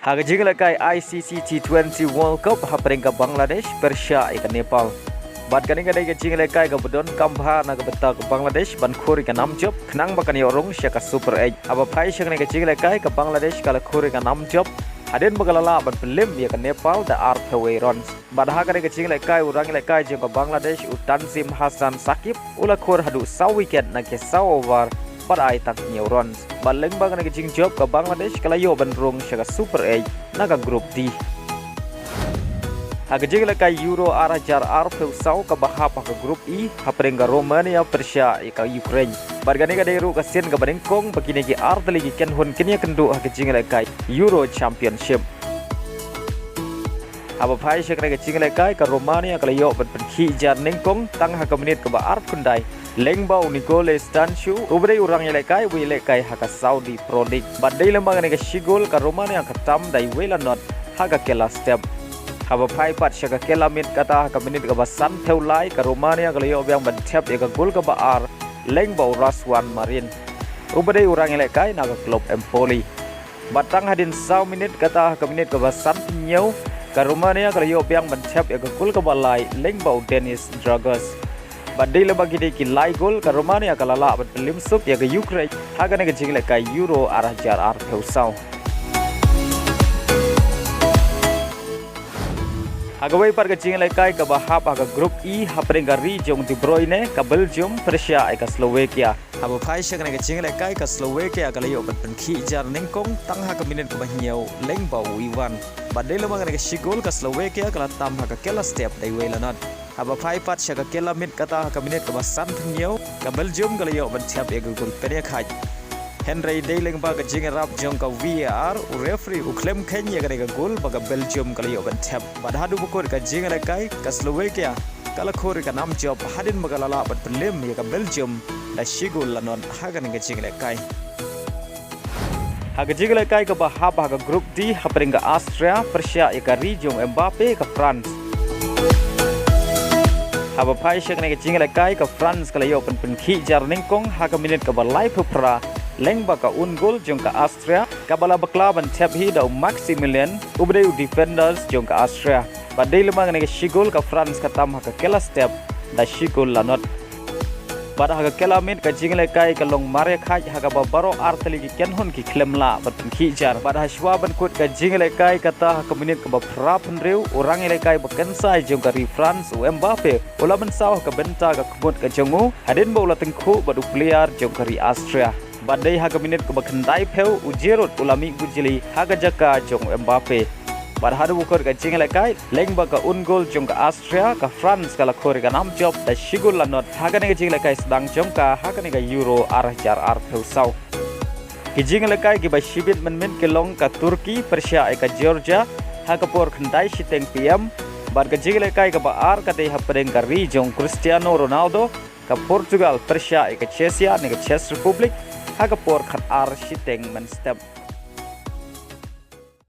Haga Jingialehkai ICC T20 World Cup hapring ke Bangladesh Persia ikan Nepal. Bad kaning kadai ke Jingialehkai ke bedon kambha na ke beta ke Bangladesh ban khuri ke 6 job kenang bakan yorong syaka Super 8. Aba phai syakne ke Jingialehkai ke Bangladesh kala khuri ke 6 job hadin bagalala ban pelim ya ke Nepal da arthaway runs. Bad ha kadai ke Jingialehkai urang Jingialehkai jeng ke Bangladesh utanzim Hasan Sakib ula khur hadu saw wicket na ke saw over pada ai tak new runs. Baleng bagan ke jing job ke Bangladesh kala yo ban rong syaka Super 8 naga group D. Haga Jingialehkai Euro arajar arfeu saw ke bahap ke group E hapring ke Romania Persia ke Ukraine. Bargani ke deru ke sen ke Badengkong begini ke art lagi ken hun kini kendu haga Jingialehkai Euro Championship. Aba phai syakne ke Jingialehkai ke Romania kala yo ban pergi jar nengkong tang haga menit ke ba art kundai. Lengbau Nicole Stanciu ubrei urang Jingialehkai Jingialehkai haka Saudi Pro League. Badai lembaga nega shigol ka Romania katam dai wela not haka kela step. Haba phai pat syaka kela mit kata haka menit ka basan teulai ka Romania ka leyo biang ban tap ya ka gol ka baar Lengbau Raswan Marin. Ubrei urang Jingialehkai naga klub Empoli. Batang hadin saw menit kata haka menit ka basan nyau ka Romania ka leyo biang ban tap ya ka gol ka balai Lengbau Dennis Dragos. Badai lebagi deki lai gol ke Romania kalala ban pelim sup ya ke Ukraine haga nega Jingialehkai Euro arah jar artheu saw. Haga wei par ke Jingialehkai ke bahap haga group E hapring ke region di Bruyne ke Belgium Persia ke Slovakia. Haba phai syak nega Jingialehkai ke Slovakia kala yo ban penki jar nengkong tang haga minit ke bahnyau Lengbau Iwan. Badai lembaga nega shigol ke Slovakia kala tam haga kela step dai welanat. Haba phai pat syaka kela mit kata ka minit ka basan thnyau ka Belgium kala yo ban chap ya gol penia khaj. Henry Deiling ba ka jingerap jong ka VAR u referee u claim Kenya ka gol ba ka Belgium kala yo ban chap. Badhadu bukor ka Jingialehkai ka Slovakia kala khori ka nam job hadin magalala ban pelim ya ka Belgium la shigol lanon haga nega Jingialehkai. Haga Jingialehkai ka bahap haga group D hapring ka Austria Persia ya ka region Mbappe ka France. Haba phai syakne ke Jingialehkai ke France kala yo penki jar nengkong haga minit ke balai pupra lengba ka gol jong ka Austria ka bala bakla ban tap hi da Maximilian ubreu defenders jong ka Austria. Badai lemang ne ke shigol ka France ka tam haga kela step da shigol lanot. Bada haga kela mit ka Jingialehkai ka long mare khaj haga babaro artali ki ken hun ki klemla ban penki jar. Bada Hashwa ban kut ka Jingialehkai kata haga minit ka bapra penreu orang Jingialehkai bakensai jong ka France u Mbappe ula Mynsaw ka benta ka kebut ka jongu hadin bola tengku badu player jong ka Austria. Badai haga minit ka bakendai peu u jerut ulami bujili haga jaka jong Mbappe. Pada hadu bukur ka Jingialehkai lengba ka gol jong ka Austria ka France kala khori ka nam job da shigul lanot haga nega Jingialehkai sedang jong ka haga nega Euro arah jar artheu saw. Ki Jingialehkai ki ba shibit men ke long ka Turki Persia ka Georgia haga por khandai siteng PM bar ka Jingialehkai ka ba ar ka dei hapring ka region Cristiano Ronaldo ka Portugal Persia ka Czechia nega Czech Republic haga por khat ar siteng men step.